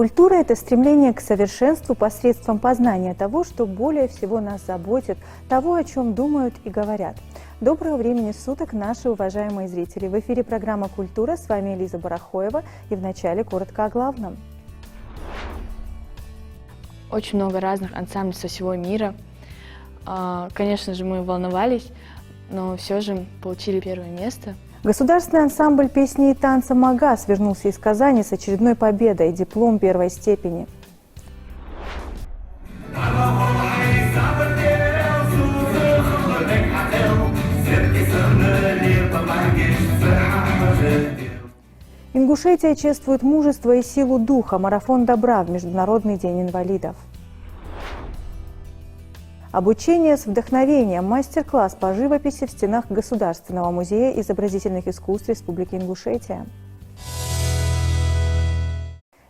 Культура – это стремление к совершенству посредством познания того, что более всего нас заботит, того, о чем думают и говорят. Доброго времени суток, наши уважаемые зрители! В эфире программа «Культура», с вами Лиза Барахоева, и вначале коротко о главном. Очень много разных ансамблей со всего мира. Конечно же, мы волновались, но все же получили первое место. Государственный ансамбль песни и танца «Магас» вернулся из Казани с очередной победой, диплом первой степени. Ингушетия чествует мужество и силу духа. Марафон добра в Международный день инвалидов. Обучение с вдохновением. Мастер-класс по живописи в стенах Государственного музея изобразительных искусств Республики Ингушетия.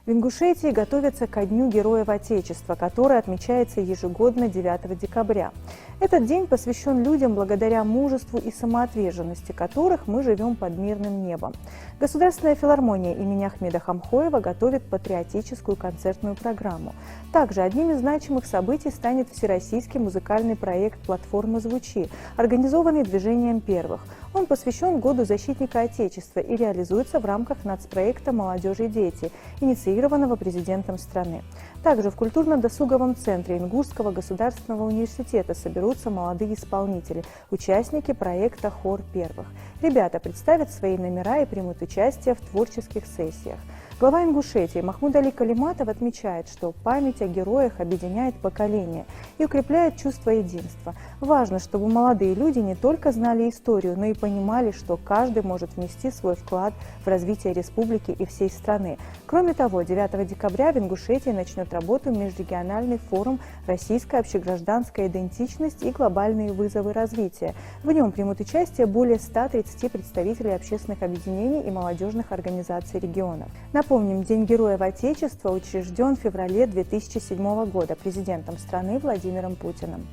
В Ингушетии готовятся ко Дню Героев Отечества, который отмечается ежегодно 9 декабря. Этот день посвящен людям благодаря мужеству и самоотверженности, которых мы живем под мирным небом. Государственная филармония имени Ахмеда Хамхоева готовит патриотическую концертную программу. Также одним из значимых событий станет всероссийский музыкальный проект «Платформа Звучи», организованный движением первых. Он посвящен Году защитника Отечества и реализуется в рамках нацпроекта «Молодежь и дети», инициированного президентом страны. Также в культурно-досуговом центре Ингушского государственного университета соберутся молодые исполнители, участники проекта «Хор первых». Ребята представят свои номера и примут участие в творческих сессиях. Глава Ингушетии Махмуд Али Калиматов отмечает, что память о героях объединяет поколения и укрепляет чувство единства. Важно, чтобы молодые люди не только знали историю, но и понимали, что каждый может внести свой вклад в развитие республики и всей страны. Кроме того, 9 декабря в Ингушетии начнет работу межрегиональный форум «Российская общегражданская идентичность и глобальные вызовы развития». В нем примут участие более 130 представителей общественных объединений и молодежных организаций регионов. Напомним, День Героев Отечества учрежден в феврале 2007 года президентом страны Владимиром Путиным.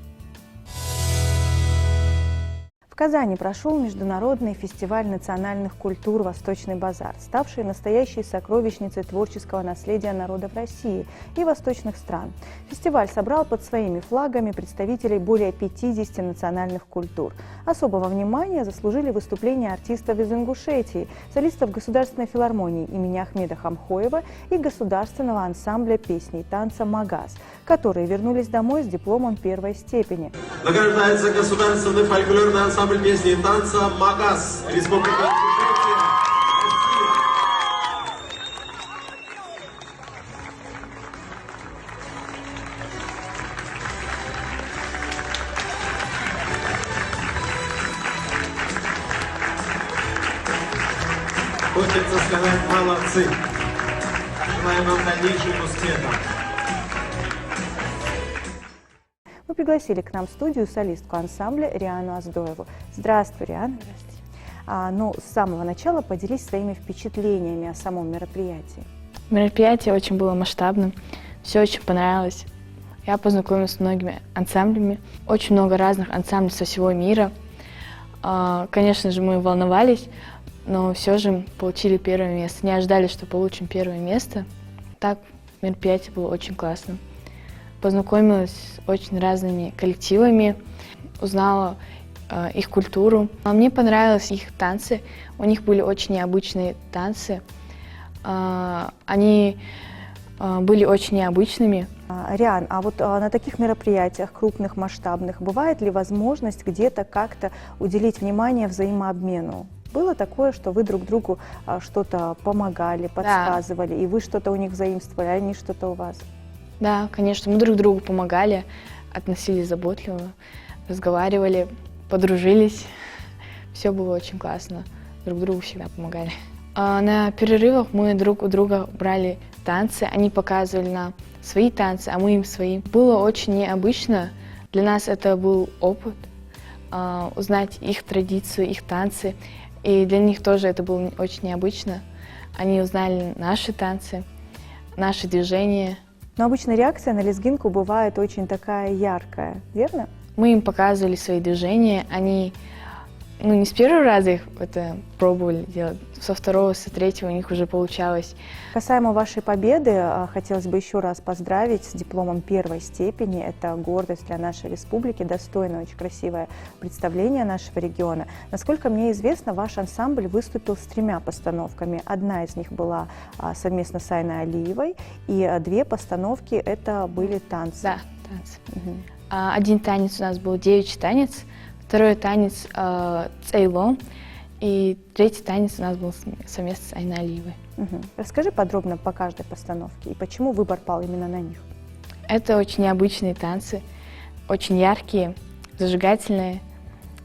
В Казани прошел международный фестиваль национальных культур «Восточный базар», ставший настоящей сокровищницей творческого наследия народов России и восточных стран. Фестиваль собрал под своими флагами представителей более 50 национальных культур. Особого внимания заслужили выступления артистов из Ингушетии, солистов Государственной филармонии имени Ахмеда Хамхоева и Государственного ансамбля песни и танца «Магас», которые вернулись домой с дипломом первой степени. Награждается Государственный фольклорный ансамбль песни и танца «Магас», Республика Ингушетия, Россия. Хочется сказать молодцы. Желаем вам дальнейших успехов. Мы пригласили к нам в студию солистку ансамбля Риану Аздоеву. Здравствуй, Риан. Здравствуйте. С самого начала поделись своими впечатлениями о самом мероприятии. Мероприятие очень было масштабным, все очень понравилось. Я познакомилась с многими ансамблями, очень много разных ансамблей со всего мира. Конечно же, мы волновались, но все же получили первое место. Не ожидали, что получим первое место. Так, мероприятие было очень классным. Познакомилась с очень разными коллективами, узнала их культуру. Мне понравились их танцы, у них были очень необычные танцы, они были очень необычными. Риан, на таких мероприятиях, крупных, масштабных, бывает ли возможность где-то как-то уделить внимание взаимообмену? Было такое, что вы друг другу что-то помогали, подсказывали, и вы что-то у них заимствовали, а они что-то у вас? Да, конечно, мы друг другу помогали, относились заботливо, разговаривали, подружились. Все было очень классно, друг другу всегда помогали. На перерывах мы друг у друга брали танцы, они показывали нам свои танцы, а мы им свои. Было очень необычно, для нас это был опыт, узнать их традицию, их танцы, и для них тоже это было очень необычно. Они узнали наши танцы, наши движения. Но обычно реакция на лезгинку бывает очень такая яркая, верно? Мы им показывали свои движения, они ну, не с первого раза их это пробовали делать, со второго, со третьего у них уже получалось. Касаемо вашей победы, хотелось бы еще раз поздравить с дипломом первой степени. Это гордость для нашей республики, достойное, очень красивое представление нашего региона. Насколько мне известно, ваш ансамбль выступил с 3 постановками. Одна из них была совместно с Айной Алиевой, и 2 постановки это были танцы. Да, танцы. Один танец у нас был девичий танец, второй танец цейлом, и третий танец у нас был совместно с Айной Алиевой. Расскажи подробно по каждой постановке и почему выбор пал именно на них. Это очень необычные танцы, очень яркие, зажигательные.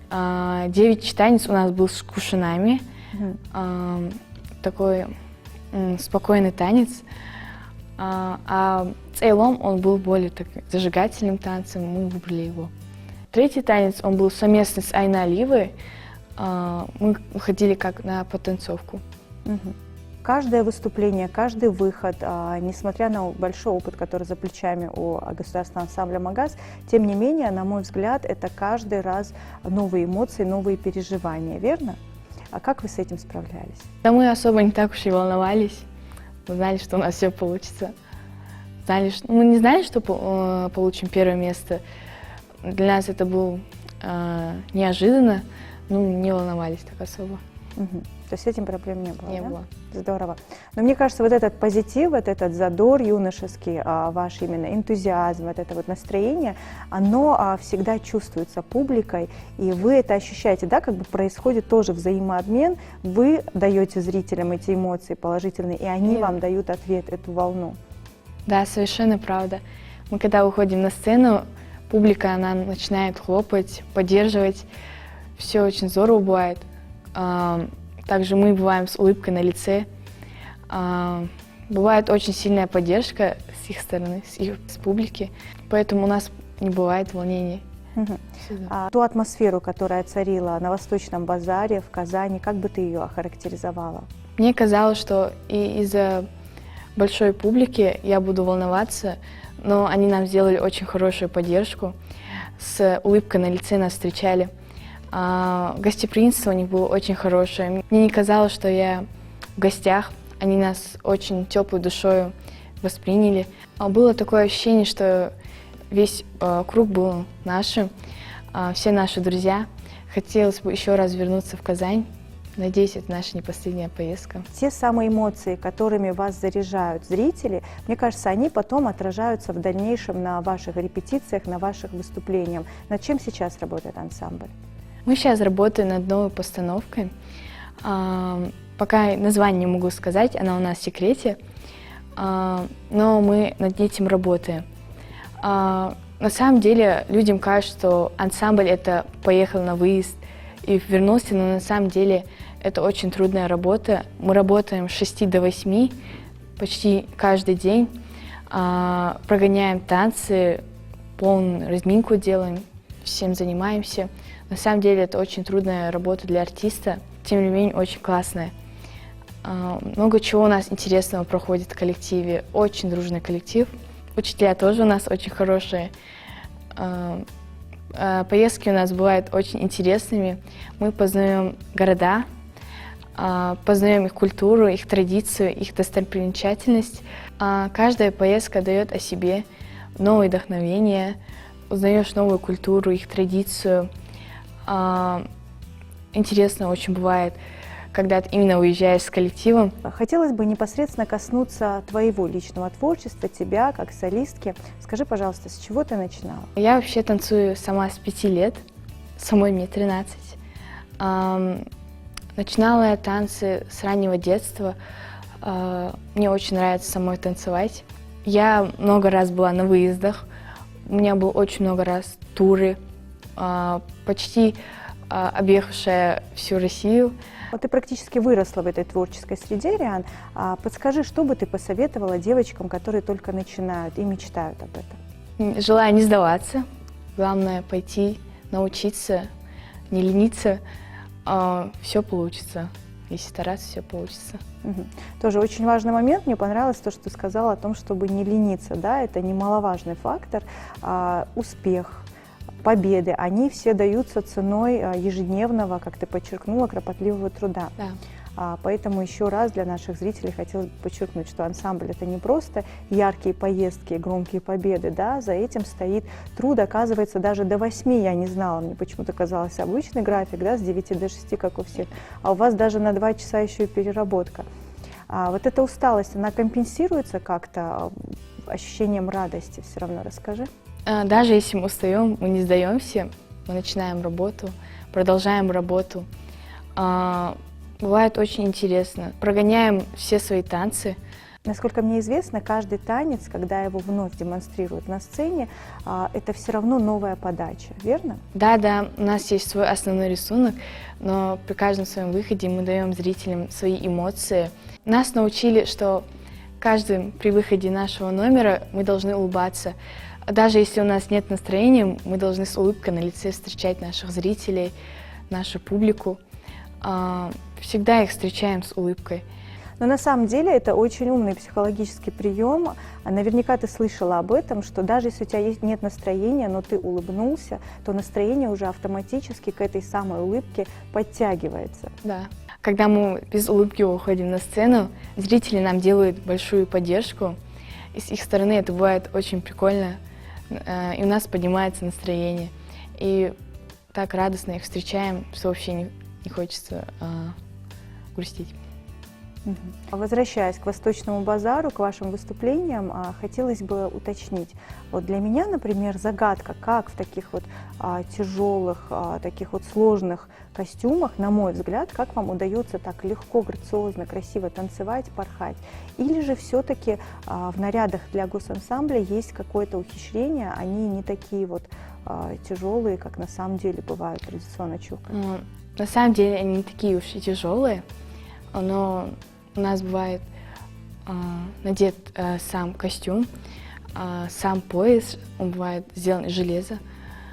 Девичий танец у нас был с кушунами, такой спокойный танец. А цейлом он был более зажигательным танцем, мы выбрали его. Третий танец, он был совместно с Айной Алиевой, мы выходили как на потанцовку. Каждое выступление, каждый выход, несмотря на большой опыт, который за плечами у государственного ансамбля «Магаз», тем не менее, на мой взгляд, это каждый раз новые эмоции, новые переживания, верно? А как вы с этим справлялись? Да мы особо не так уж и волновались. Мы знали, что у нас все получится. Мы не знали, что получим первое место. Для нас это было неожиданно, не волновались так особо. То есть с этим проблем не было? Не да? было. Здорово. Но мне кажется, вот этот позитив, вот этот задор юношеский, ваш именно энтузиазм, вот это вот настроение, оно всегда чувствуется публикой, и вы это ощущаете, да, как бы происходит тоже взаимообмен, вы даете зрителям эти эмоции положительные, и они вам дают ответ, эту волну. Да, совершенно правда. Мы когда выходим на сцену, публика, она начинает хлопать, поддерживать, все очень здорово бывает. Также мы бываем с улыбкой на лице. Бывает очень сильная поддержка с их стороны, с публики, поэтому у нас не бывает волнений. Ту атмосферу, которая царила на Восточном базаре в Казани, как бы ты ее охарактеризовала? Мне казалось, что и из-за большой публики я буду волноваться, но они нам сделали очень хорошую поддержку, с улыбкой на лице нас встречали. Гостеприимство у них было очень хорошее. Мне не казалось, что я в гостях. Они нас очень теплой душой восприняли. Было такое ощущение, что весь круг был нашим, все наши друзья. Хотелось бы еще раз вернуться в Казань. Надеюсь, это наша не последняя поездка. Те самые эмоции, которыми вас заряжают зрители, мне кажется, они потом отражаются в дальнейшем на ваших репетициях, на ваших выступлениях. Над чем сейчас работает ансамбль? Мы сейчас работаем над новой постановкой. Пока название не могу сказать, она у нас в секрете, но мы над этим работаем. На самом деле людям кажется, что ансамбль это поехал на выезд и вернулся, но на самом деле это очень трудная работа. Мы работаем с 6 до 8 почти каждый день, прогоняем танцы, полную разминку делаем, всем занимаемся. На самом деле это очень трудная работа для артиста, тем не менее очень классная. Много чего у нас интересного проходит в коллективе, очень дружный коллектив. Учителя тоже у нас очень хорошие. Поездки у нас бывают очень интересными. Мы познаем города, познаем их культуру, их традицию, их достопримечательность. Каждая поездка дает о себе новое вдохновение, узнаешь новую культуру, их традицию. Интересно очень бывает, когда ты именно уезжаешь с коллективом. Хотелось бы непосредственно коснуться твоего личного творчества, тебя как солистки. Скажи, пожалуйста, с чего ты начинала? Я вообще танцую сама с 5 лет, самой мне 13. Начинала я танцы с раннего детства. Мне очень нравится самой танцевать. Я много раз была на выездах. У меня было очень много раз туры, почти объехавшая всю Россию. Вот ты практически выросла в этой творческой среде, Риан. Подскажи, что бы ты посоветовала девочкам, которые только начинают и мечтают об этом? Желаю не сдаваться. Главное пойти, научиться, не лениться. Все получится. Если стараться, все получится. Тоже очень важный момент. Мне понравилось то, что ты сказала о том, чтобы не лениться. Да? Это немаловажный фактор. Успех, победы, они все даются ценой ежедневного, как ты подчеркнула, кропотливого труда. Да. Поэтому еще раз для наших зрителей хотелось бы подчеркнуть, что ансамбль — это не просто яркие поездки, громкие победы, да, за этим стоит труд, оказывается, даже до 8, я не знала, мне почему-то казалось обычный график, да, с 9 до 6, как у всех, а у вас даже на 2 часа еще и переработка. Вот эта усталость, она компенсируется как-то ощущением радости все равно, расскажи. Даже если мы устаем, мы не сдаемся, мы начинаем работу, продолжаем работу. Бывает очень интересно. Прогоняем все свои танцы. Насколько мне известно, каждый танец, когда его вновь демонстрируют на сцене, это все равно новая подача, верно? Да, у нас есть свой основной рисунок, но при каждом своем выходе мы даем зрителям свои эмоции. Нас научили, что при выходе нашего номера мы должны улыбаться. Даже если у нас нет настроения, мы должны с улыбкой на лице встречать наших зрителей, нашу публику. Всегда их встречаем с улыбкой. Но на самом деле это очень умный психологический прием. Наверняка ты слышала об этом, что даже если у тебя нет настроения, но ты улыбнулся, то настроение уже автоматически к этой самой улыбке подтягивается. Да. Когда мы без улыбки уходим на сцену, зрители нам делают большую поддержку. И с их стороны это бывает очень прикольно, и у нас поднимается настроение. И так радостно их встречаем, что вообще не хочется грустить. Возвращаясь к Восточному базару, к вашим выступлениям, хотелось бы уточнить. Вот для меня, например, загадка, как в таких вот тяжелых, таких вот сложных костюмах, на мой взгляд, как вам удается так легко, грациозно, красиво танцевать, порхать? Или же все-таки в нарядах для госансамбля есть какое-то ухищрение, они не такие вот тяжелые, как на самом деле бывают традиционно чукча? На самом деле они не такие уж и тяжелые, но у нас бывает надет сам костюм, сам пояс, он бывает сделан из железа.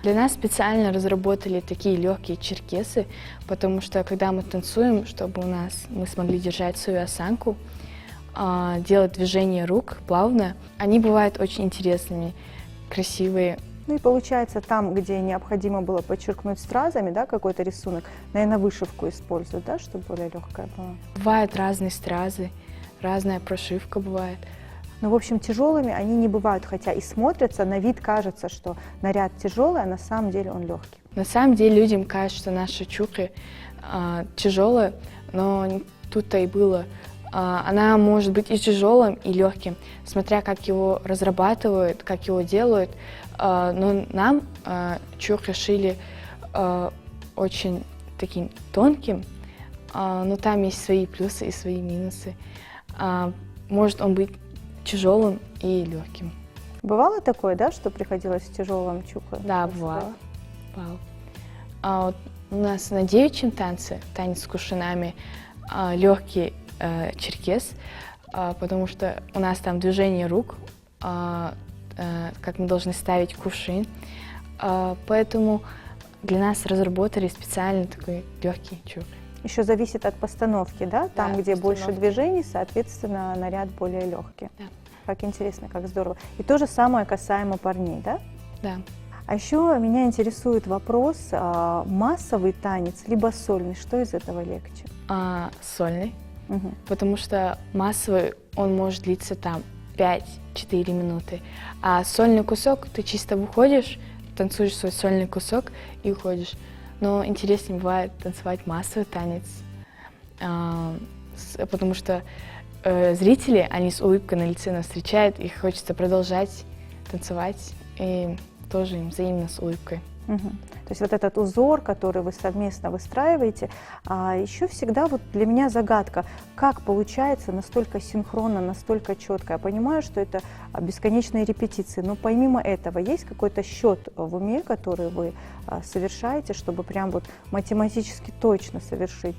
Для нас специально разработали такие легкие черкесы, потому что когда мы танцуем, чтобы мы смогли держать свою осанку, делать движения рук плавно, они бывают очень интересными, красивые. Ну и получается, там, где необходимо было подчеркнуть стразами, да, какой-то рисунок, наверное, вышивку используют, да, чтобы более легкая была. Бывают разные стразы, разная прошивка бывает. Ну, в общем, тяжелыми они не бывают, хотя и смотрятся, на вид кажется, что наряд тяжелый, а на самом деле он легкий. На самом деле людям кажется, что наша чукча тяжелая, но тут-то и было. Она может быть и тяжелым, и легким, смотря как его разрабатывают, как его делают. Но нам чукчу шили очень таким тонким, но там есть свои плюсы и свои минусы. Может он быть тяжелым и легким. Бывало такое, да, что приходилось в тяжелом чукче? Да, бывало. Вот у нас на девичьем танце, танец с кувшинами, легкий черкес, потому что у нас там движение рук, как мы должны ставить кувшин. Поэтому для нас разработали специально такой легкий чукча. Еще зависит от постановки, да? Там, да, где постановка. больше движений, соответственно, наряд более легкий. Да. Как интересно, как здорово. И то же самое касаемо парней, да? Да. А еще меня интересует вопрос, массовый танец либо сольный, что из этого легче? Сольный, Угу. потому что массовый, он может длиться там 5-4 минуты, а сольный кусок, ты чисто выходишь, танцуешь свой сольный кусок и уходишь. Но интереснее бывает танцевать массовый танец, потому что зрители, они с улыбкой на лице нас встречают, их хочется продолжать танцевать, и тоже им взаимно с улыбкой. Угу. То есть вот этот узор, который вы совместно выстраиваете, еще всегда вот для меня загадка, как получается настолько синхронно, настолько четко. Я понимаю, что это бесконечные репетиции, но помимо этого есть какой-то счет в уме, который вы совершаете, чтобы прям вот математически точно совершить?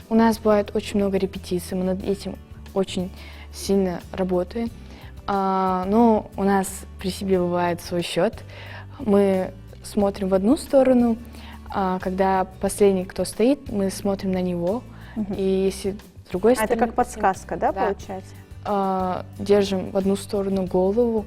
У нас бывает очень много репетиций, мы над этим очень сильно работаем, но у нас при себе бывает свой счет. Мы смотрим в одну сторону, когда последний, кто стоит, мы смотрим на него, и если с другой стороны... Это как подсказка, да, получается? Держим в одну сторону голову,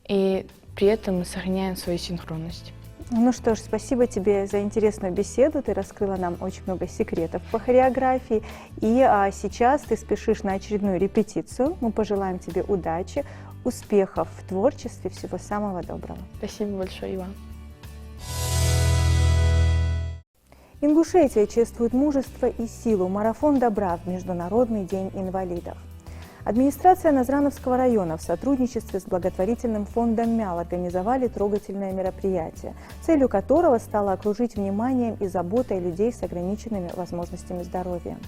и при этом мы сохраняем свою синхронность. Ну что ж, спасибо тебе за интересную беседу. Ты раскрыла нам очень много секретов по хореографии. И сейчас ты спешишь на очередную репетицию. Мы пожелаем тебе удачи, успехов в творчестве, всего самого доброго. Спасибо большое, Иван. Ингушетия чествует мужество и силу. Марафон добра в Международный день инвалидов. Администрация Назрановского района в сотрудничестве с благотворительным фондом МЯЛ организовали трогательное мероприятие, целью которого стало окружить вниманием и заботой людей с ограниченными возможностями здоровья.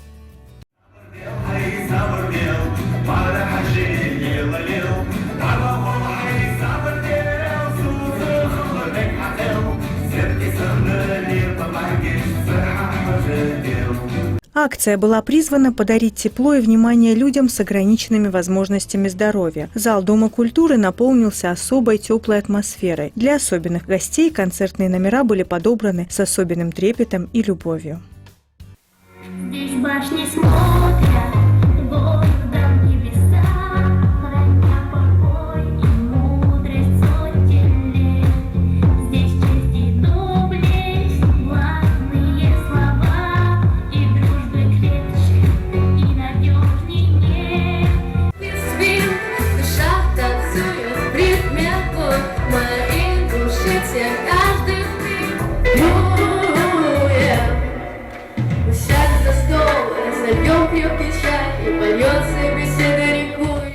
Акция была призвана подарить тепло и внимание людям с ограниченными возможностями здоровья. Зал Дома культуры наполнился особой теплой атмосферой. Для особенных гостей концертные номера были подобраны с особенным трепетом и любовью. Здесь башни смотрят в гордом небеса, храня покой и мудрость сотен лет. Здесь честь и доблесть, главные слова, и дружбы крепче, и надежней нет. Свин, душа танцует в ритме бой, моей души все каждый сядем за стол, разольем крепкий чай, и польется беседа рекой.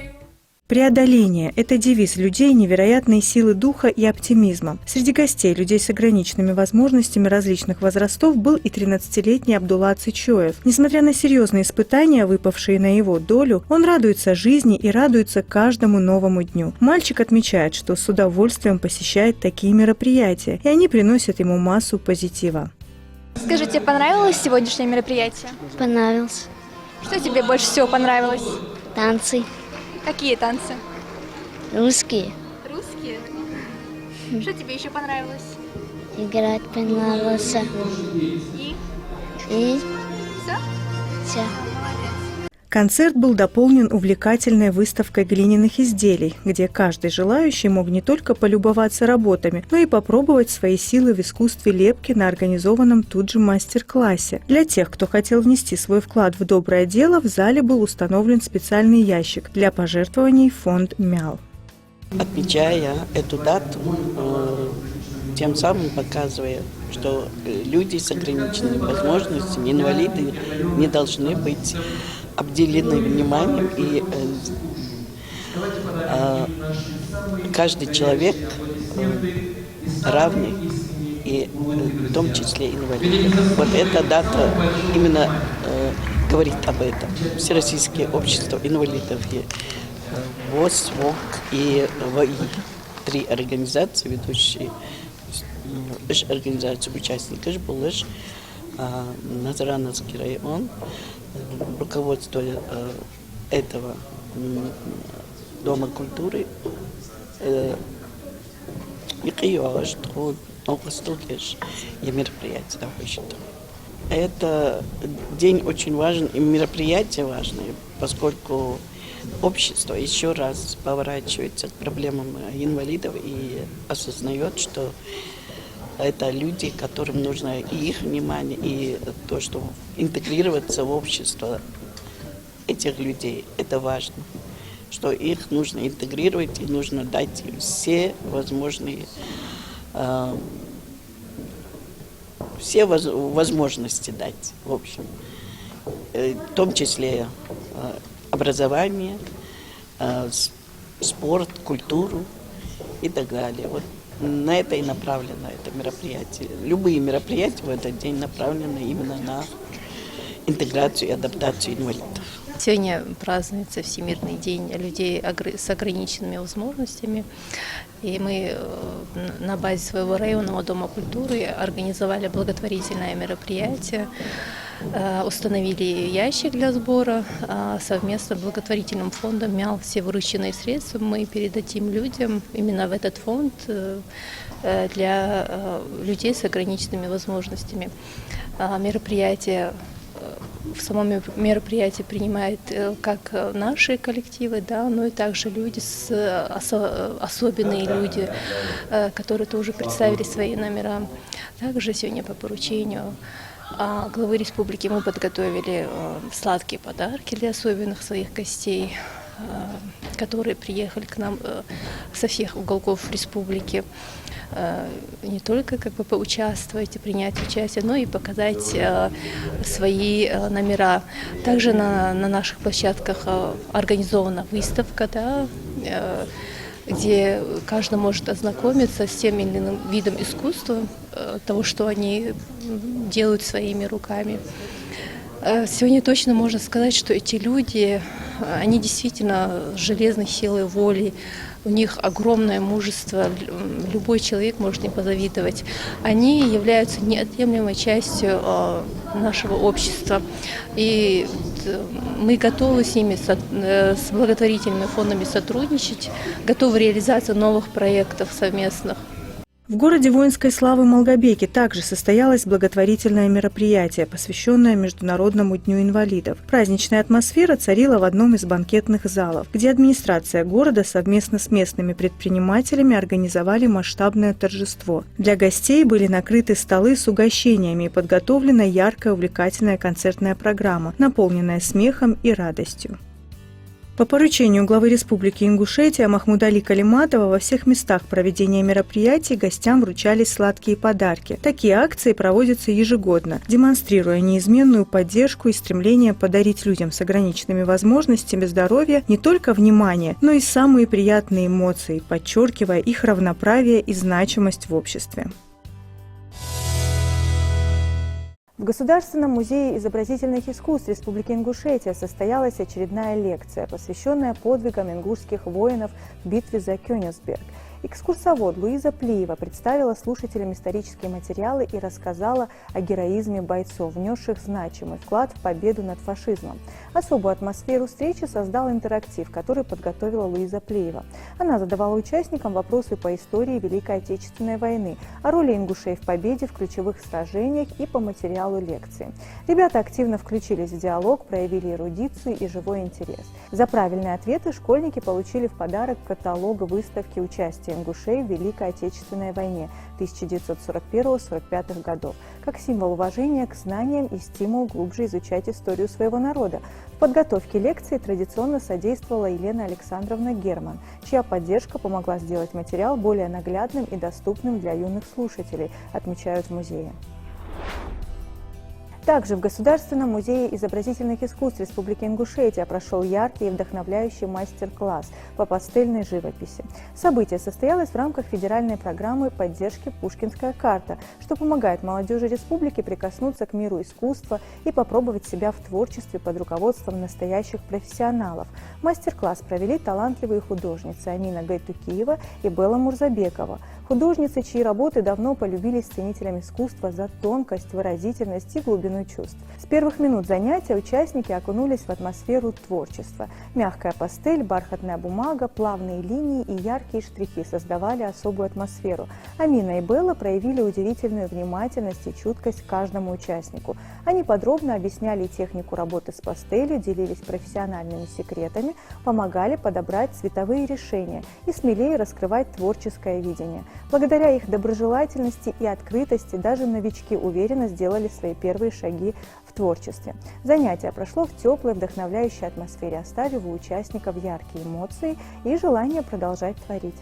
Преодоление – это девиз людей невероятной силы духа и оптимизма. Среди гостей, людей с ограниченными возможностями различных возрастов, был и 13-летний Абдулла Цычоев. Несмотря на серьезные испытания, выпавшие на его долю, он радуется жизни и радуется каждому новому дню. Мальчик отмечает, что с удовольствием посещает такие мероприятия, и они приносят ему массу позитива. Скажи, тебе понравилось сегодняшнее мероприятие? Понравился. Что тебе больше всего понравилось? Танцы. Какие танцы? Русские. Русские? Что тебе еще понравилось? Играть понравилось. И? И Все? все. Концерт был дополнен увлекательной выставкой глиняных изделий, где каждый желающий мог не только полюбоваться работами, но и попробовать свои силы в искусстве лепки на организованном тут же мастер-классе. Для тех, кто хотел внести свой вклад в доброе дело, в зале был установлен специальный ящик для пожертвований в фонд МЯЛ. Отмечая эту дату, тем самым показывая, что люди с ограниченными возможностями, инвалиды, не должны быть обделены вниманием, и каждый человек равный, и в том числе инвалид. Вот эта дата именно говорит об этом. Всероссийское общество инвалидов ВОС, ВОК и ВАИ. 3 организации, ведущие организации участников Булыш, Назрановский район, руководство этого Дома культуры и что и мероприятие. Это день очень важен, и мероприятие важное, поскольку общество еще раз поворачивается к проблемам инвалидов и осознает, что это люди, которым нужно и их внимание, и то, что интегрироваться в общество этих людей, это важно. Что их нужно интегрировать и нужно дать им все возможные, все возможности дать, в общем. В том числе образование, спорт, культуру и так далее. Вот на это и направлено это мероприятие. Любые мероприятия в этот день направлены именно на интеграцию и адаптацию инвалидов. Сегодня празднуется Всемирный день людей с ограниченными возможностями. И мы на базе своего районного дома культуры организовали благотворительное мероприятие, установили ящик для сбора. Совместно с благотворительным фондом МЯЛ все вырученные средства мы передадим людям именно в этот фонд для людей с ограниченными возможностями. Мероприятие в самом мероприятии принимают как наши коллективы, да, но и также люди, особенные люди, которые тоже представили свои номера. Также сегодня по поручению главы республики мы подготовили сладкие подарки для особенных своих гостей, которые приехали к нам со всех уголков республики. Не только поучаствовать и принять участие, но и показать свои номера. Также на наших площадках организована выставка, да, где каждый может ознакомиться с тем или иным видом искусства, того, что они делают своими руками. Сегодня точно можно сказать, что эти люди, они действительно с железной силой воли, у них огромное мужество, любой человек может им позавидовать. Они являются неотъемлемой частью нашего общества. И мы готовы с ними, с благотворительными фондами сотрудничать, готовы реализовать новых проектов совместных. В городе воинской славы Малгобеке также состоялось благотворительное мероприятие, посвященное Международному дню инвалидов. Праздничная атмосфера царила в одном из банкетных залов, где администрация города совместно с местными предпринимателями организовали масштабное торжество. Для гостей были накрыты столы с угощениями и подготовлена яркая увлекательная концертная программа, наполненная смехом и радостью. По поручению главы Республики Ингушетия Махмудали Калиматова во всех местах проведения мероприятий гостям вручались сладкие подарки. Такие акции проводятся ежегодно, демонстрируя неизменную поддержку и стремление подарить людям с ограниченными возможностями здоровья не только внимание, но и самые приятные эмоции, подчеркивая их равноправие и значимость в обществе. В Государственном музее изобразительных искусств Республики Ингушетия состоялась очередная лекция, посвященная подвигам ингушских воинов в битве за Кёнигсберг. Экскурсовод Луиза Плиева представила слушателям исторические материалы и рассказала о героизме бойцов, внесших значимый вклад в победу над фашизмом. Особую атмосферу встречи создал интерактив, который подготовила Луиза Плиева. Она задавала участникам вопросы по истории Великой Отечественной войны, о роли ингушей в победе в ключевых сражениях и по материалу лекции. Ребята активно включились в диалог, проявили эрудицию и живой интерес. За правильные ответы школьники получили в подарок каталог выставки участия ингушей в Великой Отечественной войне 1941-1945 годов, как символ уважения к знаниям и стимул глубже изучать историю своего народа. В подготовке лекции традиционно содействовала Елена Александровна Герман, чья поддержка помогла сделать материал более наглядным и доступным для юных слушателей, отмечают в музее. Также в Государственном музее изобразительных искусств Республики Ингушетия прошел яркий и вдохновляющий мастер-класс по пастельной живописи. Событие состоялось в рамках федеральной программы поддержки «Пушкинская карта», что помогает молодежи республики прикоснуться к миру искусства и попробовать себя в творчестве под руководством настоящих профессионалов. Мастер-класс провели талантливые художницы Амина Гайтукиева и Белла Мурзабекова. Художницы, чьи работы давно полюбились ценителям искусства за тонкость, выразительность и глубину чувств. С первых минут занятия участники окунулись в атмосферу творчества. Мягкая пастель, бархатная бумага, плавные линии и яркие штрихи создавали особую атмосферу. Амина и Белла проявили удивительную внимательность и чуткость к каждому участнику. Они подробно объясняли технику работы с пастелью, делились профессиональными секретами, помогали подобрать цветовые решения и смелее раскрывать творческое видение. Благодаря их доброжелательности и открытости даже новички уверенно сделали свои первые шаги в творчестве. Занятие прошло в теплой, вдохновляющей атмосфере, оставив у участников яркие эмоции и желание продолжать творить.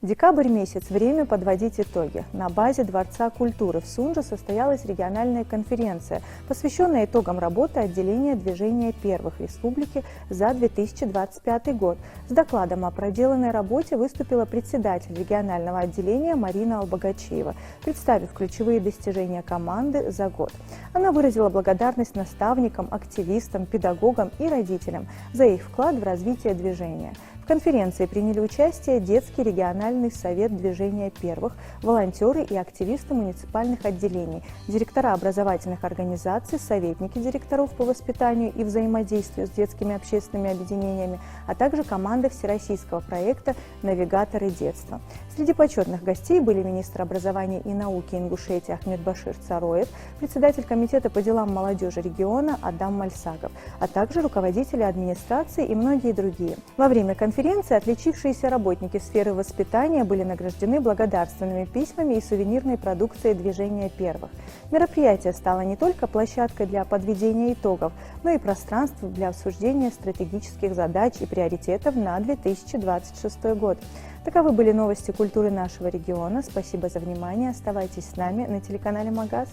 Декабрь месяц – время подводить итоги. На базе Дворца культуры в Сунже состоялась региональная конференция, посвященная итогам работы отделения движения первых республики за 2025 год. С докладом о проделанной работе выступила председатель регионального отделения Марина Албогачиева, представив ключевые достижения команды за год. Она выразила благодарность наставникам, активистам, педагогам и родителям за их вклад в развитие движения. В конференции приняли участие Детский региональный совет движения первых, волонтеры и активисты муниципальных отделений, директора образовательных организаций, советники директоров по воспитанию и взаимодействию с детскими общественными объединениями, а также команда всероссийского проекта «Навигаторы детства». Среди почетных гостей были министр образования и науки Ингушетии Ахмед Башир Цароев, председатель комитета по делам молодежи региона Адам Мальсагов, а также руководители администрации и многие другие. Во время конференции отличившиеся работники сферы воспитания были награждены благодарственными письмами и сувенирной продукцией движения первых. Мероприятие стало не только площадкой для подведения итогов, но и пространством для обсуждения стратегических задач и приоритетов на 2026 год. Таковы были новости культуры нашего региона. Спасибо за внимание. Оставайтесь с нами на телеканале Магаз.